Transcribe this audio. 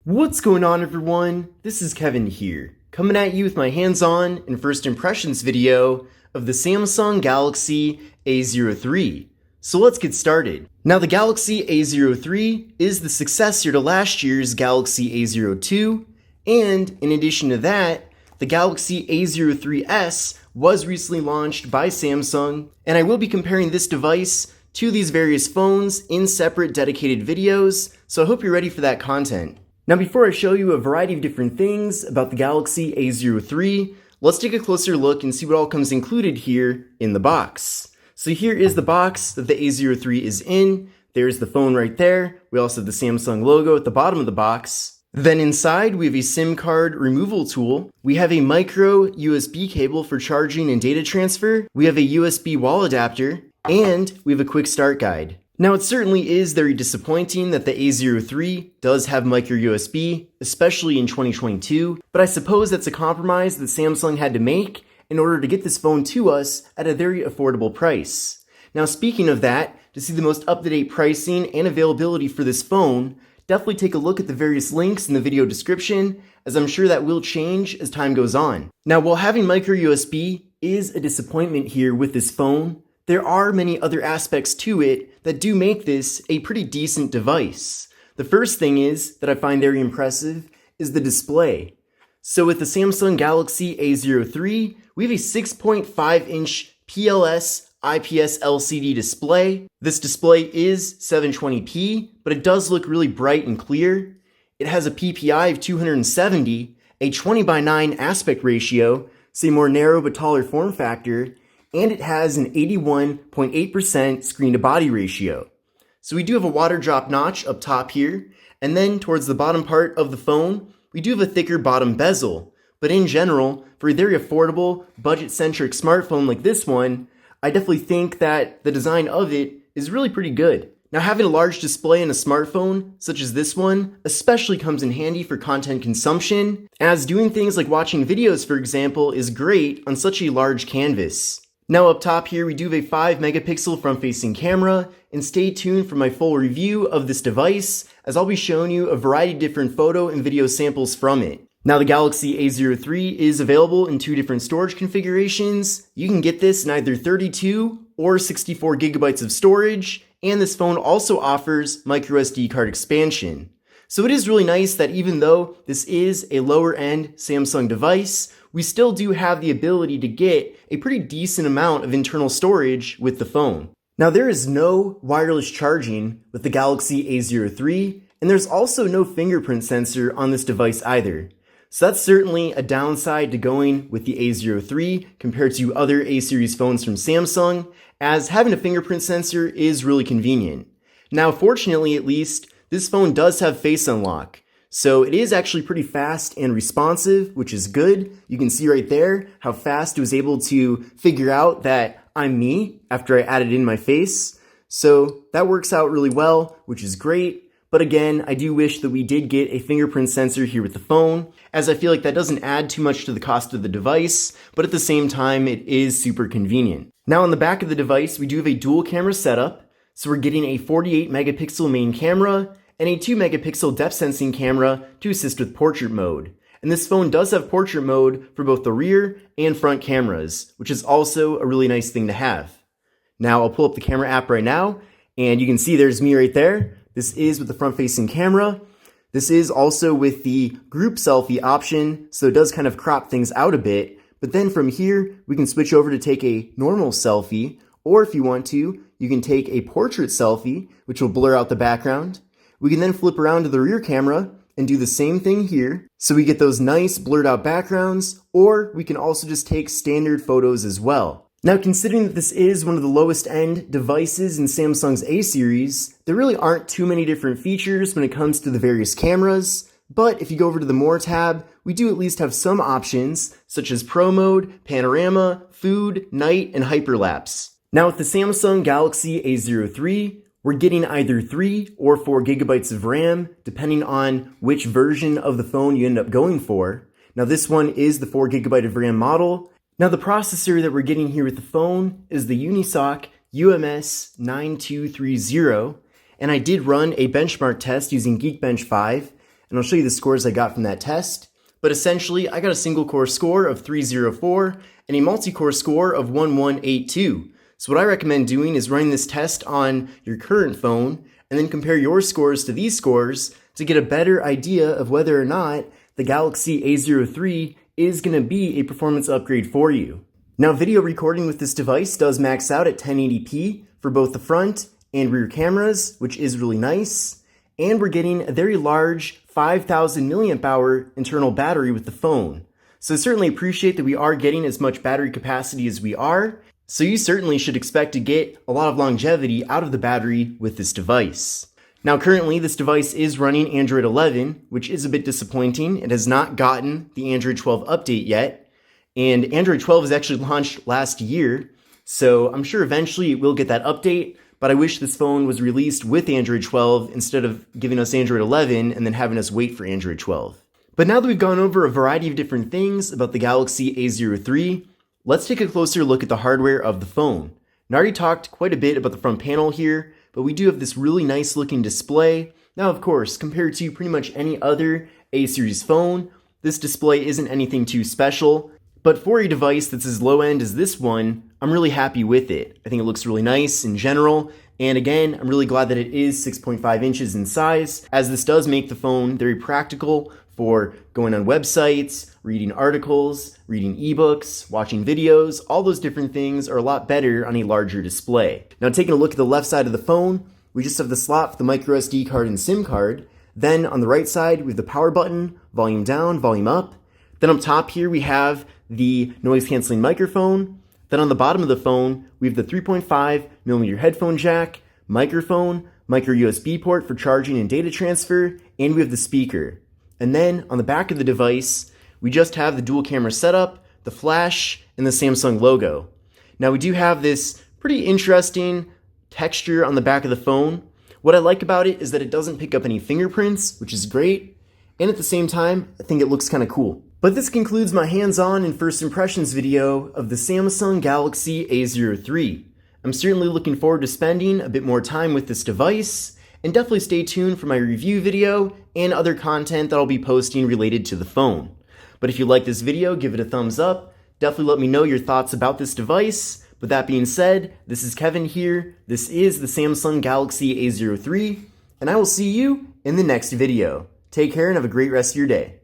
What's going on, everyone? This is Kevin here, coming at you with my hands-on and first impressions video of the Samsung Galaxy A03. So let's get started. Now, the Galaxy A03 is the successor to last year's Galaxy A02, and in addition to that, the Galaxy A03s was recently launched by Samsung, and I will be comparing this device to these various phones in separate dedicated videos, so I hope you're ready for that content. Now, before I show you a variety of different things about the Galaxy A03, let's take a closer look and see what all comes included here in the box. So here is the box that the A03 is in. There's the phone right there. We also have the Samsung logo at the bottom of the box. Then inside, we have a SIM card removal tool. We have a micro USB cable for charging and data transfer. We have a USB wall adapter, and we have a quick start guide. Now, it certainly is very disappointing that the A03 does have micro USB, especially in 2022, but I suppose that's a compromise that Samsung had to make in order to get this phone to us at a very affordable price. Now, speaking of that, to see the most up-to-date pricing and availability for this phone, definitely take a look at the various links in the video description, as I'm sure that will change as time goes on. Now, while having micro USB is a disappointment here with this phone, there are many other aspects to it that do make this a pretty decent device. The first thing that I find very impressive is the display. So with the Samsung Galaxy A03, we have a 6.5-inch PLS IPS LCD display. This display is 720p, but it does look really bright and clear. It has a PPI of 270, a 20:9 aspect ratio, so a more narrow but taller form factor, and it has an 81.8% screen-to-body ratio. So we do have a water drop notch up top here, and then towards the bottom part of the phone, we do have a thicker bottom bezel. But in general, for a very affordable, budget-centric smartphone like this one, I definitely think that the design of it is really pretty good. Now, having a large display in a smartphone, such as this one, especially comes in handy for content consumption, as doing things like watching videos, for example, is great on such a large canvas. Now up top here, we do have a 5-megapixel front-facing camera, and stay tuned for my full review of this device, as I'll be showing you a variety of different photo and video samples from it. Now, the Galaxy A03 is available in 2 different storage configurations. You can get this in either 32 or 64 gigabytes of storage, and this phone also offers microSD card expansion. So it is really nice that even though this is a lower-end Samsung device, we still do have the ability to get a pretty decent amount of internal storage with the phone. Now, there is no wireless charging with the Galaxy A03, and there's also no fingerprint sensor on this device either. So that's certainly a downside to going with the A03 compared to other A-series phones from Samsung, as having a fingerprint sensor is really convenient. Now, fortunately at least, this phone does have Face Unlock. So it is actually pretty fast and responsive, which is good. You can see right there how fast it was able to figure out that I'm me after I added in my face. So that works out really well, which is great. But again, I do wish that we did get a fingerprint sensor here with the phone, as I feel like that doesn't add too much to the cost of the device, but at the same time, it is super convenient. Now on the back of the device, we do have a dual camera setup. So we're getting a 48-megapixel main camera and a 2-megapixel depth sensing camera to assist with portrait mode. And this phone does have portrait mode for both the rear and front cameras, which is also a really nice thing to have. Now I'll pull up the camera app right now, and you can see there's me right there. This is with the front-facing camera. This is also with the group selfie option, so it does kind of crop things out a bit. But then from here, we can switch over to take a normal selfie, or if you want to, you can take a portrait selfie, which will blur out the background. We can then flip around to the rear camera and do the same thing here, so we get those nice blurred out backgrounds, or we can also just take standard photos as well. Now, considering that this is one of the lowest end devices in Samsung's A-series, there really aren't too many different features when it comes to the various cameras, but if you go over to the More tab, we do at least have some options, such as Pro Mode, Panorama, Food, Night, and Hyperlapse. Now with the Samsung Galaxy A03, we're getting either 3 or 4 gigabytes of RAM, depending on which version of the phone you end up going for. Now this one is the 4 gigabyte of RAM model. Now the processor that we're getting here with the phone is the Unisoc UMS 9230, and I did run a benchmark test using Geekbench 5, and I'll show you the scores I got from that test. But essentially, I got a single core score of 304 and a multi-core score of 1182. So what I recommend doing is running this test on your current phone and then compare your scores to these scores to get a better idea of whether or not the Galaxy A03 is going to be a performance upgrade for you. Now, video recording with this device does max out at 1080p for both the front and rear cameras, which is really nice. And we're getting a very large 5,000 milliamp hour internal battery with the phone. So I certainly appreciate that we are getting as much battery capacity as we are. So you certainly should expect to get a lot of longevity out of the battery with this device. Now currently this device is running Android 11, which is a bit disappointing. It has not gotten the Android 12 update yet. And Android 12 was actually launched last year. So I'm sure eventually it will get that update. But I wish this phone was released with Android 12 instead of giving us Android 11 and then having us wait for Android 12. But now that we've gone over a variety of different things about the Galaxy A03, let's take a closer look at the hardware of the phone. I already talked quite a bit about the front panel here, but we do have this really nice looking display. Now, of course, compared to pretty much any other A series phone, this display isn't anything too special. But for a device that's as low end as this one, I'm really happy with it. I think it looks really nice in general. And again, I'm really glad that it is 6.5 inches in size, as this does make the phone very practical for going on websites, reading articles, reading ebooks, watching videos. All those different things are a lot better on a larger display. Now, taking a look at the left side of the phone, we just have the slot for the micro SD card and SIM card. Then on the right side, we have the power button, volume down, volume up. Then up top here, we have the noise canceling microphone. Then on the bottom of the phone, we have the 3.5mm headphone jack, microphone, micro USB port for charging and data transfer, and we have the speaker. And then on the back of the device, we just have the dual camera setup, the flash, and the Samsung logo. Now we do have this pretty interesting texture on the back of the phone. What I like about it is that it doesn't pick up any fingerprints, which is great. And at the same time, I think it looks kind of cool. But this concludes my hands-on and first impressions video of the Samsung Galaxy A03. I'm certainly looking forward to spending a bit more time with this device, and definitely stay tuned for my review video and other content that I'll be posting related to the phone. But if you like this video, give it a thumbs up. Definitely let me know your thoughts about this device. With that being said, this is Kevin here. This is the Samsung Galaxy A03, and I will see you in the next video. Take care and have a great rest of your day.